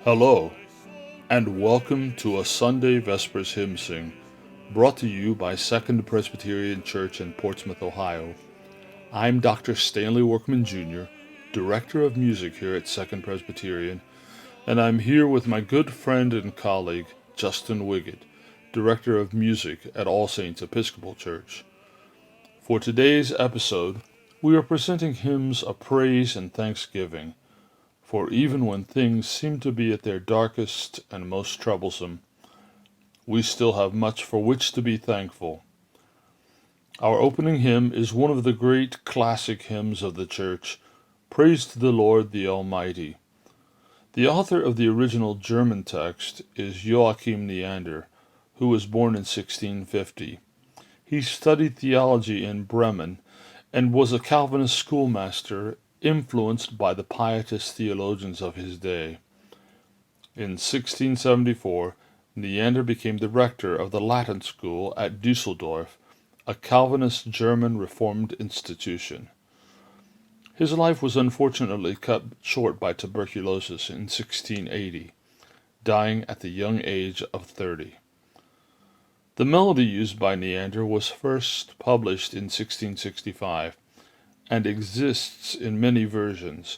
Hello, and welcome to a Sunday Vespers hymn sing, brought to you by Second Presbyterian Church in Portsmouth, Ohio. I'm Dr. Stanley Workman Jr., Director of Music here at Second Presbyterian, and I'm here with my good friend and colleague, Justin Wiggett, Director of Music at All Saints Episcopal Church. For today's episode, we are presenting hymns of praise and thanksgiving. For even when things seem to be at their darkest and most troublesome, we still have much for which to be thankful. Our opening hymn is one of the great classic hymns of the Church, Praise to the Lord the Almighty. The author of the original German text is Joachim Neander, who was born in 1650. He studied theology in Bremen and was a Calvinist schoolmaster influenced by the pietist theologians of his day. In 1674, Neander became the rector of the Latin school at Dusseldorf, a Calvinist German Reformed institution. His life was unfortunately cut short by tuberculosis in 1680, dying at the young age of 30. The melody used by Neander was first published in 1665 and exists in many versions.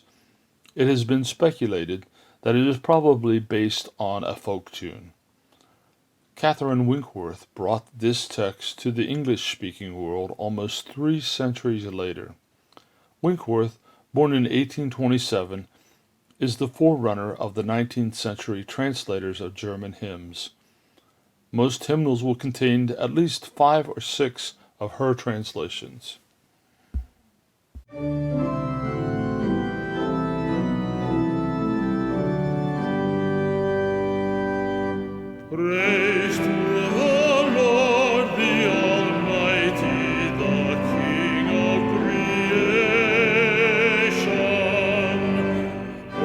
It has been speculated that it is probably based on a folk tune. Catherine Winkworth brought this text to the English-speaking world almost 3 centuries later. Winkworth, born in 1827, is the forerunner of the 19th century translators of German hymns. Most hymnals will contain at least 5 or 6 of her translations. Praise to the Lord the Almighty, the King of creation. O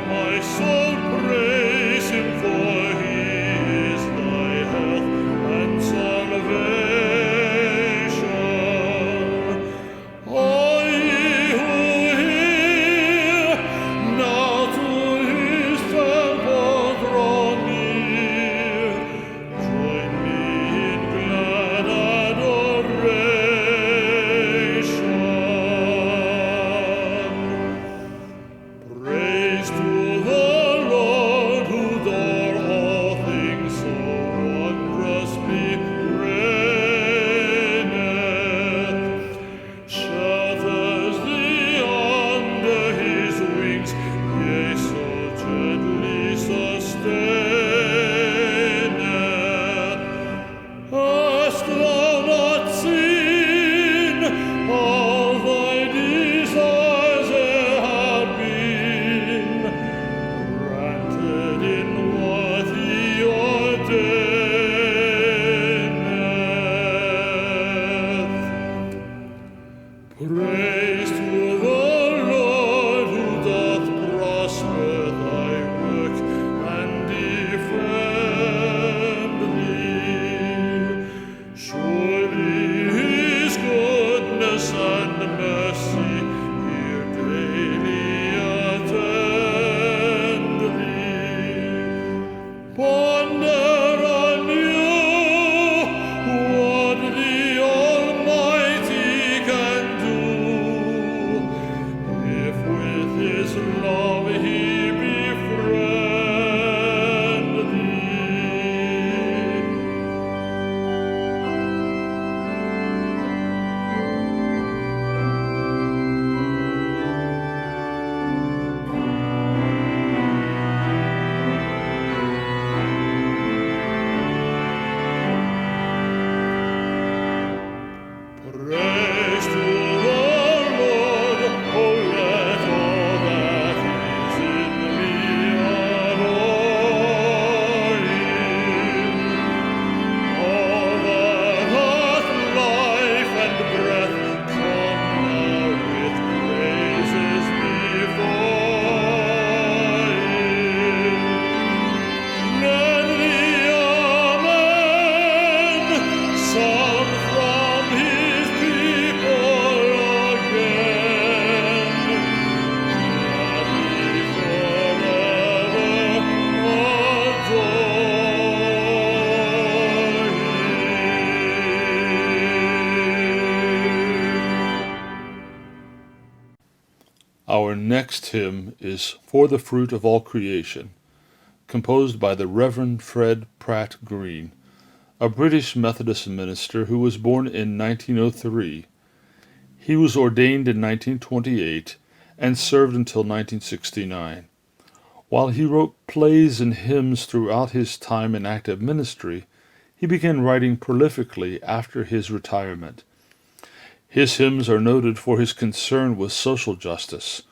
my soul, praise him, for he is thy health and salvation. All ye who Our next hymn is For the Fruit of All Creation, composed by the Reverend Fred Pratt Green, a British Methodist minister who was born in 1903. He was ordained in 1928 and served until 1969. While he wrote plays and hymns throughout his time in active ministry, he began writing prolifically after his retirement. His hymns are noted for his concern with social justice,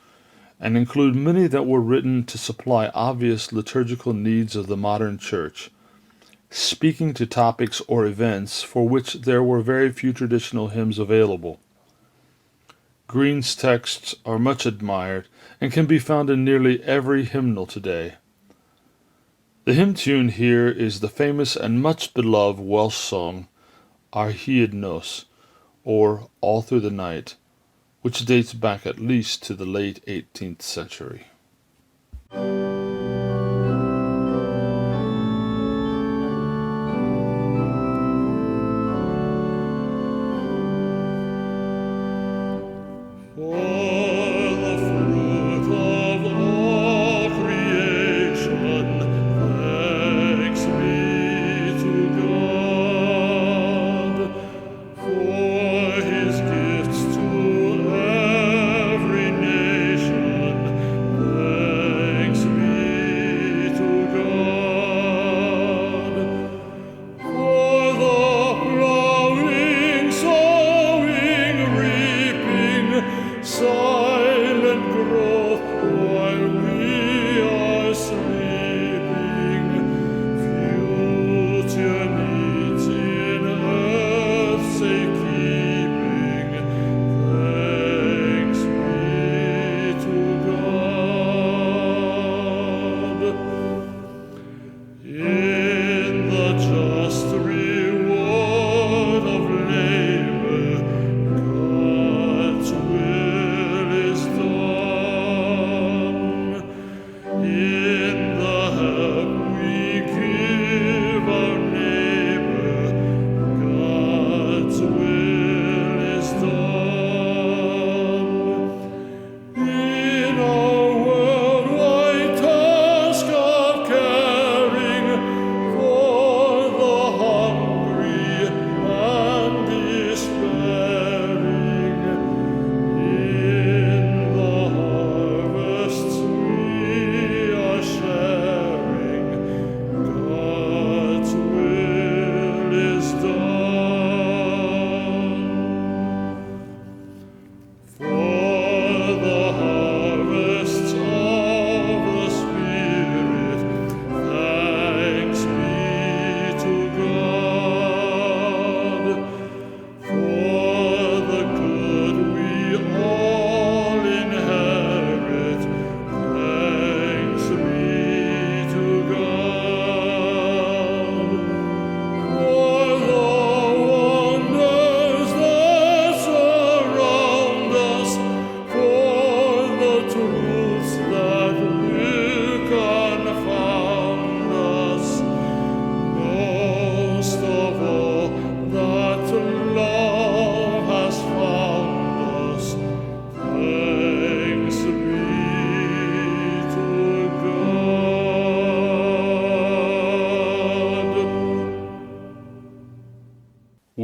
and include many that were written to supply obvious liturgical needs of the modern church, speaking to topics or events for which there were very few traditional hymns available. Green's texts are much admired and can be found in nearly every hymnal today. The hymn tune here is the famous and much beloved Welsh song Ar Hyd Nos, or All Through the Night, which dates back at least to the late 18th century.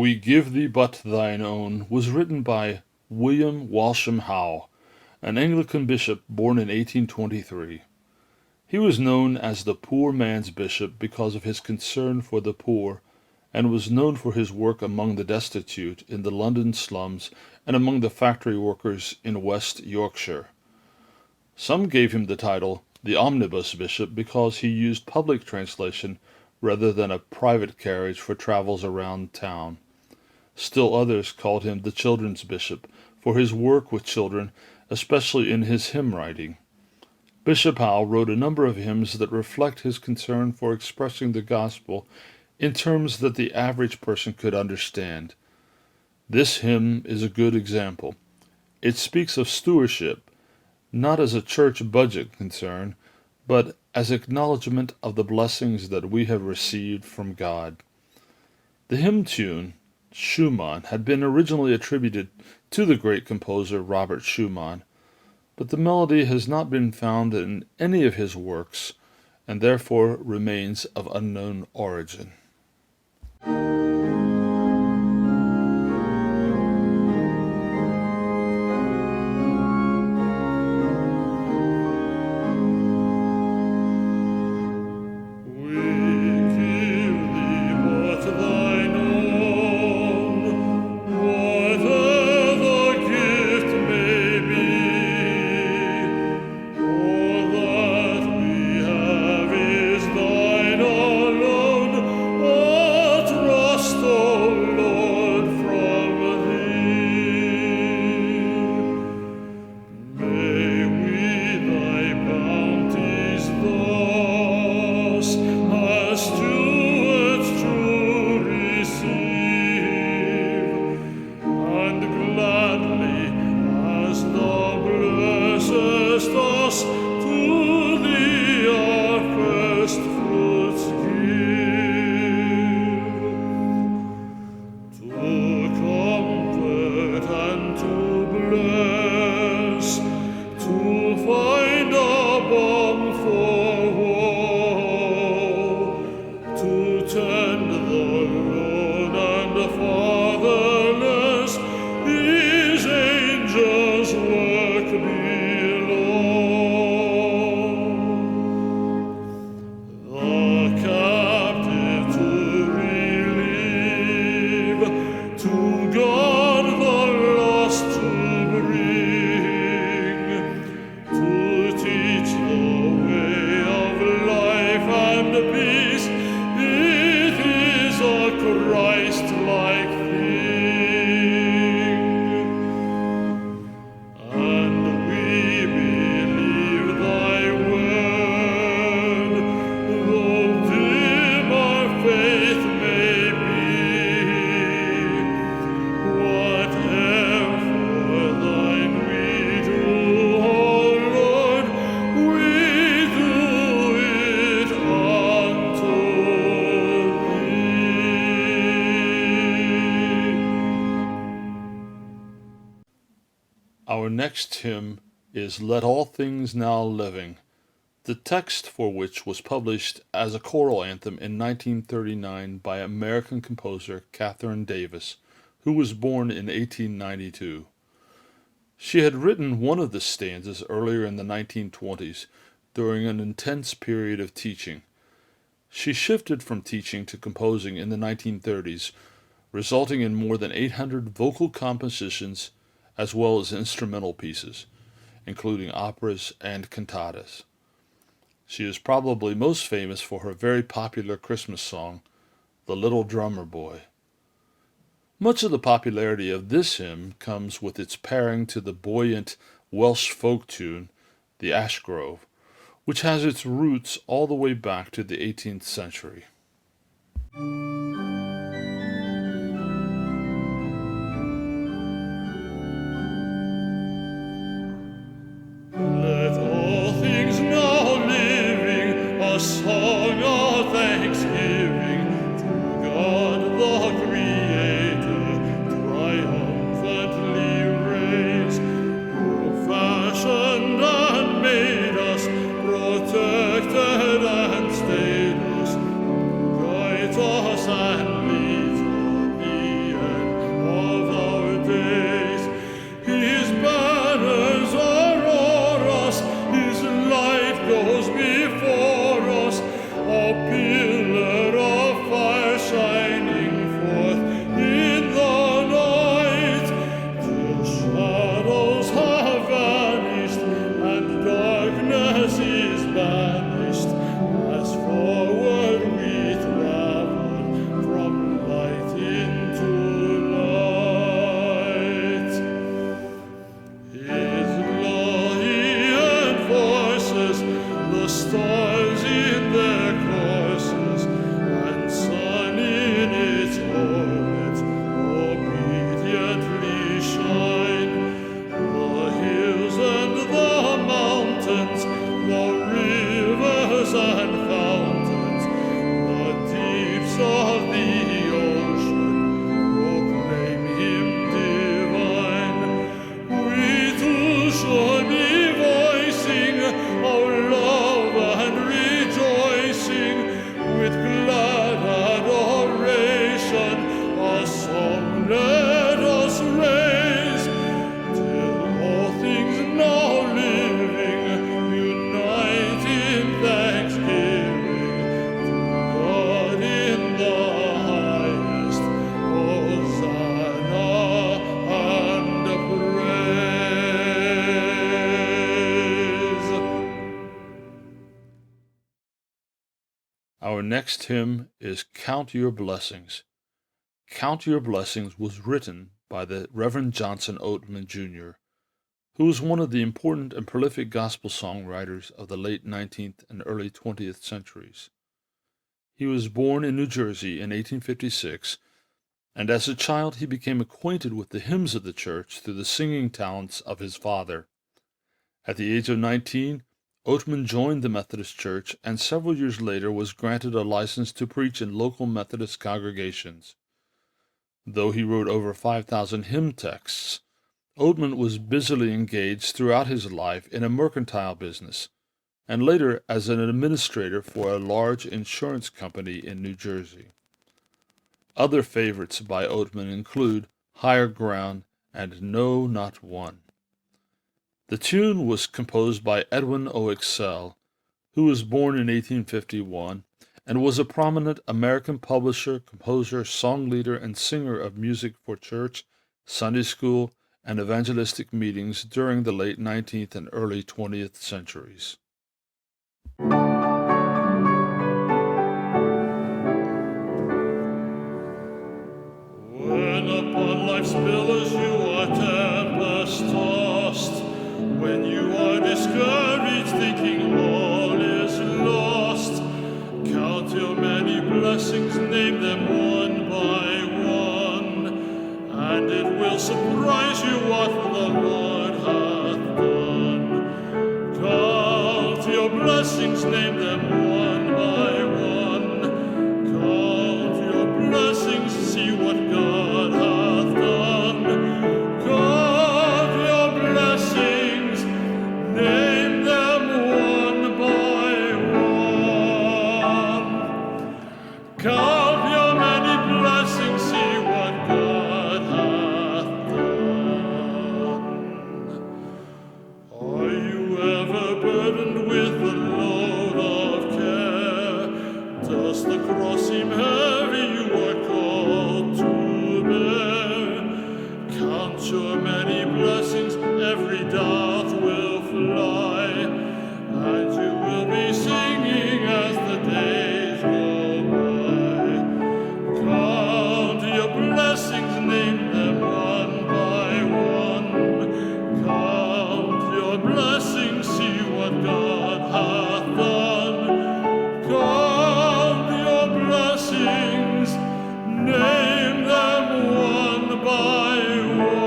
We Give Thee But Thine Own was written by William Walsham Howe, an Anglican bishop born in 1823. He was known as the poor man's bishop because of his concern for the poor, and was known for his work among the destitute in the London slums and among the factory workers in West Yorkshire. Some gave him the title the Omnibus Bishop because he used public translation rather than a private carriage for travels around town. Still others called him the Children's Bishop for his work with children, especially in his hymn writing. Bishop Howe wrote a number of hymns that reflect his concern for expressing the gospel in terms that the average person could understand. This hymn is a good example. It speaks of stewardship, not as a church budget concern, but as acknowledgement of the blessings that we have received from God. The hymn tune, Schumann, had been originally attributed to the great composer Robert Schumann, but the melody has not been found in any of his works and therefore remains of unknown origin. Our next hymn is Let All Things Now Living, the text for which was published as a choral anthem in 1939 by American composer Catherine Davis, who was born in 1892. She had written one of the stanzas earlier in the 1920s during an intense period of teaching. She shifted from teaching to composing in the 1930s, resulting in more than 800 vocal compositions as well as instrumental pieces, including operas and cantatas. She is probably most famous for her very popular Christmas song, The Little Drummer Boy. Much of the popularity of this hymn comes with its pairing to the buoyant Welsh folk tune, The Ash Grove, which has its roots all the way back to the 18th century. Let all things now living a song of thanksgiving to God the Creator triumphantly raise, who fashioned and made us, protected and stayed us, guides us and Our next hymn is Count Your Blessings. Count Your Blessings was written by the Reverend Johnson Oatman, Jr., who was one of the important and prolific gospel songwriters of the late 19th and early 20th centuries. He was born in New Jersey in 1856, and as a child he became acquainted with the hymns of the church through the singing talents of his father. At the age of 19, Oatman joined the Methodist Church and several years later was granted a license to preach in local Methodist congregations. Though he wrote over 5,000 hymn texts, Oatman was busily engaged throughout his life in a mercantile business, and later as an administrator for a large insurance company in New Jersey. Other favorites by Oatman include Higher Ground and No Not One. The tune was composed by Edwin O. Excel, who was born in 1851 and was a prominent American publisher, composer, song leader, and singer of music for church, Sunday school, and evangelistic meetings during the late 19th and early 20th centuries. When upon life's billows you are tempest-tossed, when you are discouraged, thinking all is lost, count your many blessings, name them one by one, and it will surprise you what the Lord hath done. Count your blessings, name them one by one. Count your blessings, see what God hath done. Count your blessings, name them one by one. Count your many blessings, see what God hath done. Are you ever burdened with the load of care? Does the cross seem heavy you are called to bear? Count your many blessings, every doubt will fly, and you will be singing as the days go by. Count your blessings, name them one by one. Count your blessings, see what God hath done. Count your blessings, name them one by one.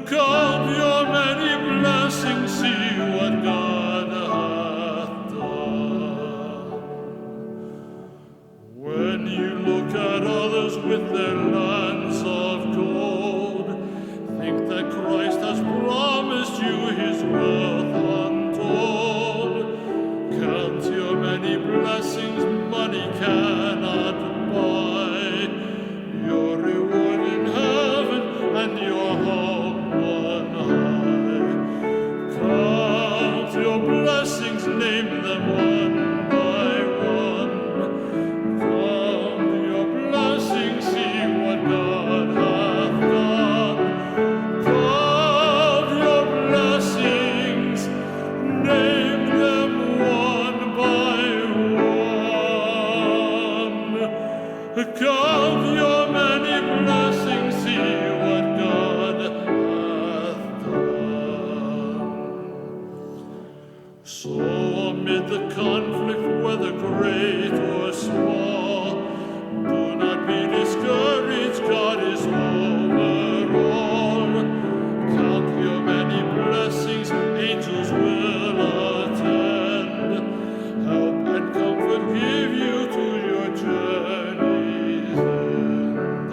Count your many blessings, see what God hath done. When you look at others with their lands of gold, think that Christ has promised you his wealth untold. Count your many blessings, money cannot buy your reward in heaven and your home on high. Count your blessings, name them one by one. Count your blessings, see what God hath done. Count your blessings, name them one by one. Count your many blessings, see what God hath done. So amid the conflict, whether great or small, do not be discouraged, God is over all. Count your many blessings, angels will attend, help and comfort give you to your journey's end.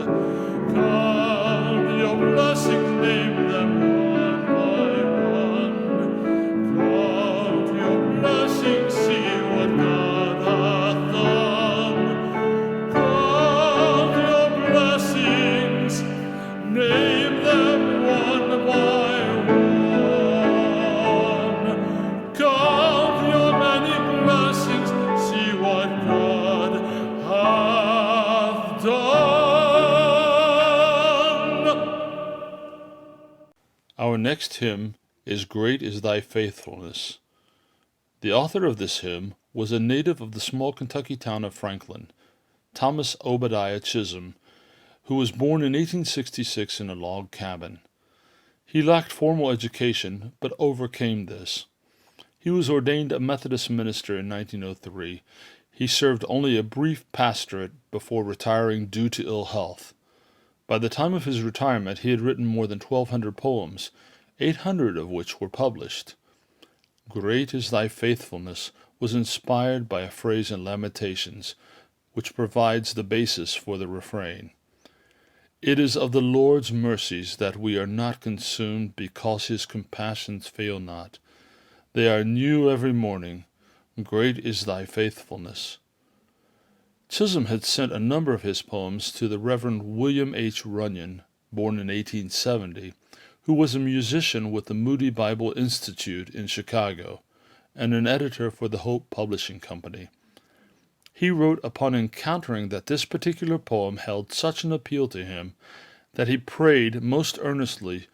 Count your blessings, name them one by one. Count your blessings, see what God hath done. Count your blessings, name them one by one. Count your many blessings, see what God hath done. Our next hymn is Great is Thy Faithfulness. The author of this hymn was a native of the small Kentucky town of Franklin, Thomas Obadiah Chisholm, who was born in 1866 in a log cabin. He lacked formal education, but overcame this. He was ordained a Methodist minister in 1903. He served only a brief pastorate before retiring due to ill health. By the time of his retirement, he had written more than 1,200 poems, 800 of which were published. Great is thy faithfulness was inspired by a phrase in Lamentations, which provides the basis for the refrain. It is of the Lord's mercies that we are not consumed, because his compassions fail not. They are new every morning. Great is thy faithfulness. Chisholm had sent a number of his poems to the Reverend William H. Runyon, born in 1870, who was a musician with the Moody Bible Institute in Chicago and an editor for the Hope Publishing Company. He wrote upon encountering that this particular poem held such an appeal to him that he prayed most earnestly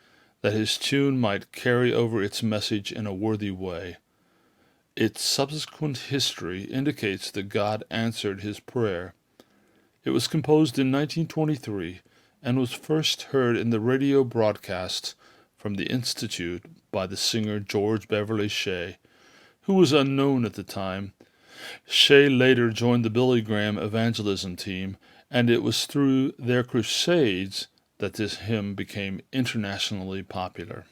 that his tune might carry over its message in a worthy way. Its subsequent history indicates that God answered his prayer. It was composed in 1923 and was first heard in the radio broadcasts from the Institute by the singer George Beverly Shea, who was unknown at the time. Shea later joined the Billy Graham evangelism team, and it was through their crusades that this hymn became internationally popular.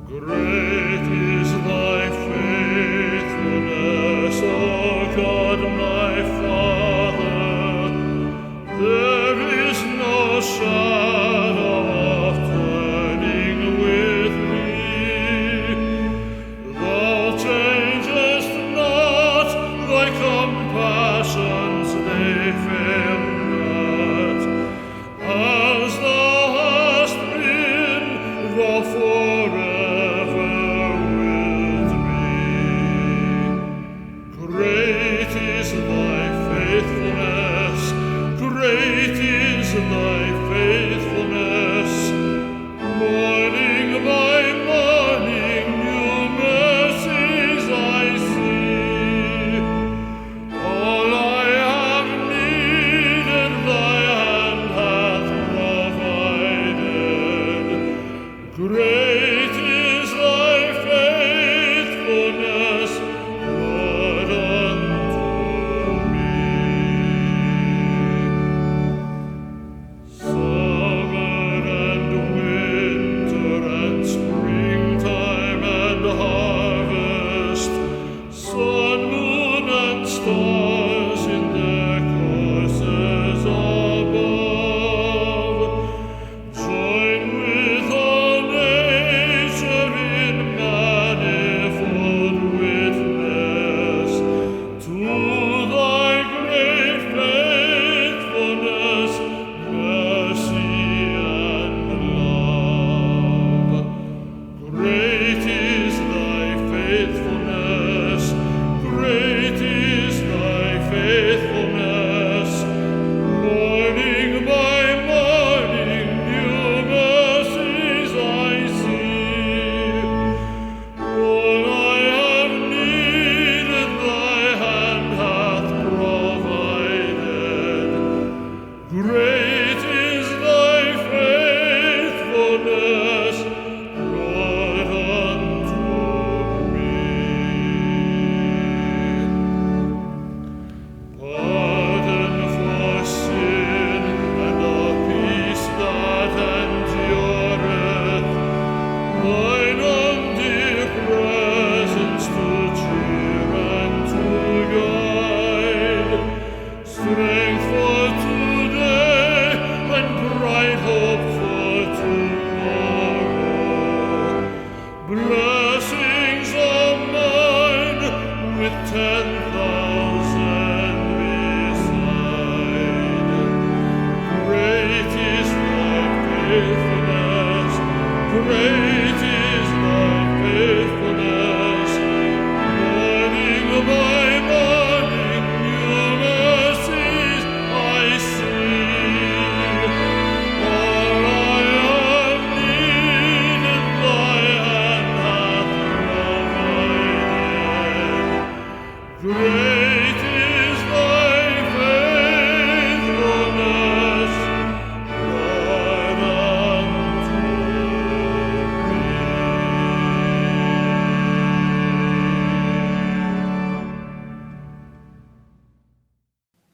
Great is thy faithfulness, O God my Father. There is no shadow of turning with me. Thou changest not, thy compassions they fail not. As thou hast been, thou forever wilt be. Great is thy faithfulness, great is thy faithfulness. Morning by morning new mercies I see. All I have need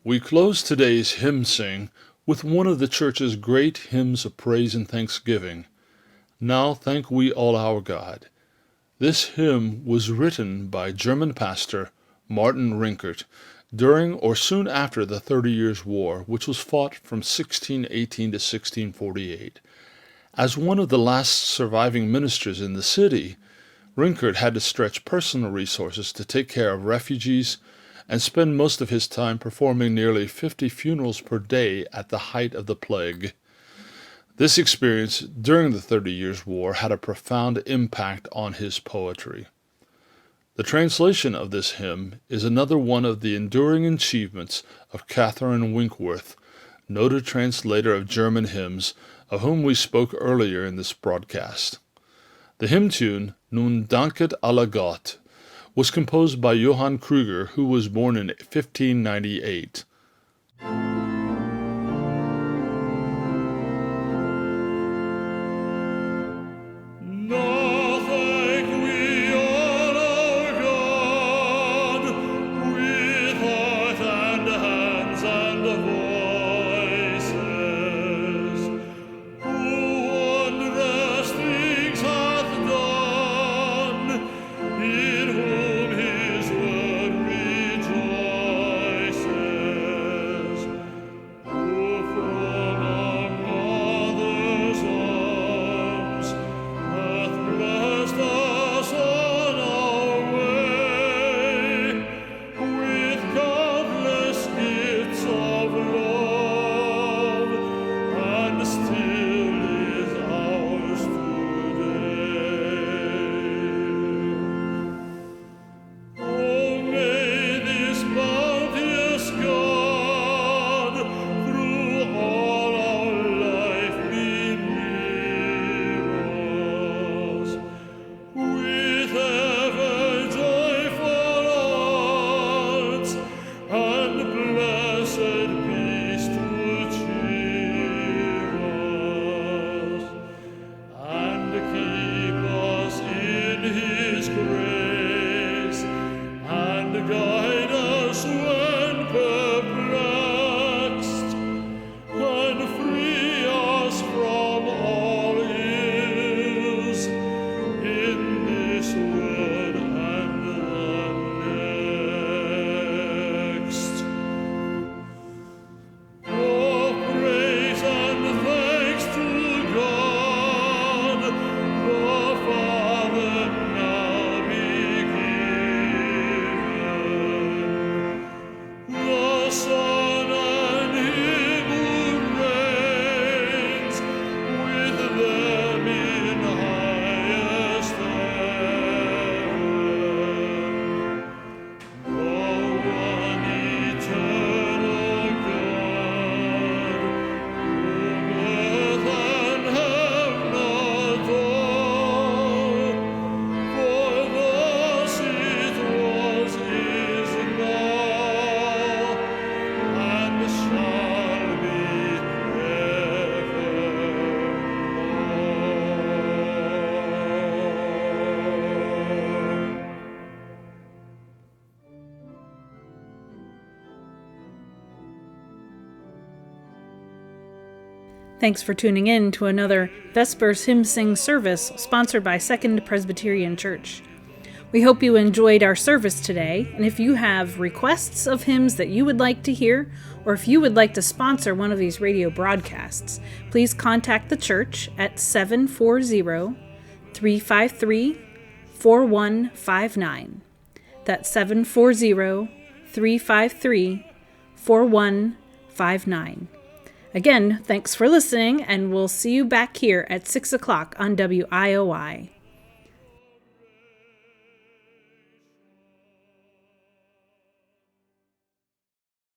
We close today's hymn sing with one of the church's great hymns of praise and thanksgiving, Now Thank We All Our God. This hymn was written by German pastor Martin Rinkert during or soon after the 30 Years' War, which was fought from 1618 to 1648. As one of the last surviving ministers in the city, Rinkert had to stretch personal resources to take care of refugees and spend most of his time performing nearly 50 funerals per day at the height of the plague. This experience during the 30 Years' War had a profound impact on his poetry. The translation of this hymn is another one of the enduring achievements of Catherine Winkworth, noted translator of German hymns, of whom we spoke earlier in this broadcast. The hymn tune, Nun danket alle Gott, was composed by Johann Krüger, who was born in 1598. Thanks for tuning in to another Vespers Hymn Sing service sponsored by Second Presbyterian Church. We hope you enjoyed our service today, and if you have requests of hymns that you would like to hear, or if you would like to sponsor one of these radio broadcasts, please contact the church at 740-353-4159. That's 740-353-4159. Again, thanks for listening, and we'll see you back here at 6 o'clock on WIOI.